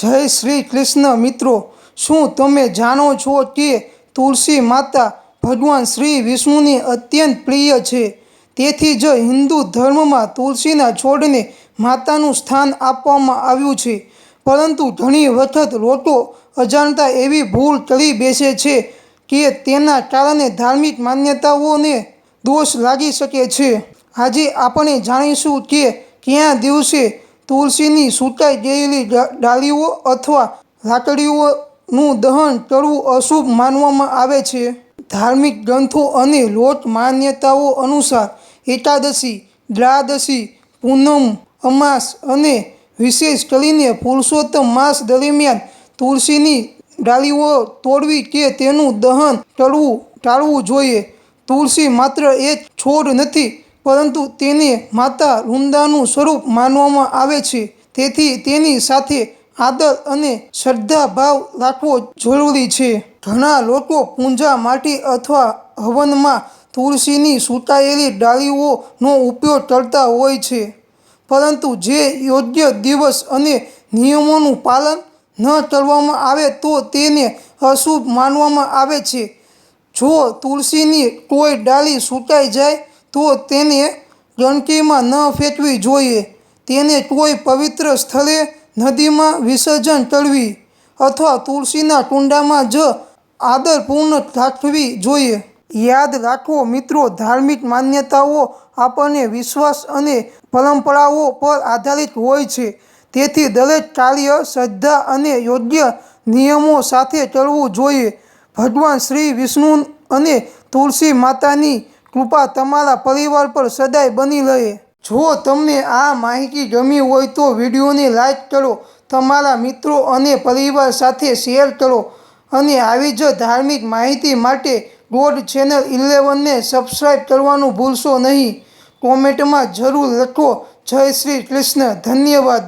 જય શ્રી કૃષ્ણ મિત્રો, શું તમે જાણો છો કે તુલસી માતા ભગવાન શ્રી વિષ્ણુની અત્યંત પ્રિય છે? તેથી જ હિન્દુ ધર્મમાં તુલસીના છોડને માતાનું સ્થાન આપવામાં આવ્યું છે. પરંતુ ઘણી વખત લોકો અજાણતા એવી ભૂલ કરી બેસે છે કે તેના કારણે ધાર્મિક માન્યતાઓને દોષ લાગી શકે છે. આજે આપણે જાણીશું કે કયા દિવસે તુલસીની સુકાઈ ગયેલી ડાળીઓ અથવા લાકડીઓનું દહન કરવું અશુભ માનવામાં આવે છે. ધાર્મિક ગ્રંથો અને લોક માન્યતાઓ અનુસાર એકાદશી, દ્વાદશી, પૂનમ, અમાસ અને વિશેષ કરીને પુરુષોત્તમ માસ દરમિયાન તુલસીની ડાળીઓ તોડવી કે તેનું દહન કરવું ટાળવું જોઈએ. તુલસી માત્ર એક છોડ નથી, પરંતુ તેને માતા વૃંદાનું સ્વરૂપ માનવામાં આવે છે. તેથી તેની સાથે આદર અને શ્રદ્ધાભાવ રાખવો જરૂરી છે. ઘણા લોકો પૂજા માટે અથવા હવનમાં તુલસીની સુકાયેલી ડાળીઓનો ઉપયોગ કરતા હોય છે, પરંતુ જે યોગ્ય દિવસ અને નિયમોનું પાલન ન કરવામાં આવે તો તેને અશુભ માનવામાં આવે છે. જો તુલસીની કોઈ ડાળી સુકાઈ જાય તો તેને ગંદકીમાં ન ફેંકવી જોઈએ. તેને કોઈ પવિત્ર સ્થળે, નદીમાં વિસર્જન કરવી અથવા તુલસીના કુંડામાં જ આદરપૂર્વક રાખવી જોઈએ. યાદ રાખો મિત્રો, ધાર્મિક માન્યતાઓ આપણને વિશ્વાસ અને પરંપરાઓ પર આધારિત હોય છે. તેથી દરેક કાર્ય શ્રદ્ધા અને યોગ્ય નિયમો સાથે કરવું જોઈએ. ભગવાન શ્રી વિષ્ણુ અને તુલસી માતાની કૃપા તમારા પરિવાર પર સદાય બની રહે. જો તમને આ માહિતી ગમી હોય તો વિડીયોને લાઈક કરો, તમારા મિત્રો અને પરિવાર સાથે શેર કરો અને આવી જ ધાર્મિક માહિતી માટે ગોડ ચેનલ 11ને સબસ્ક્રાઈબ કરવાનું ભૂલશો નહીં. કોમેન્ટમાં જરૂર લખો જય શ્રી કૃષ્ણ. ધન્યવાદ.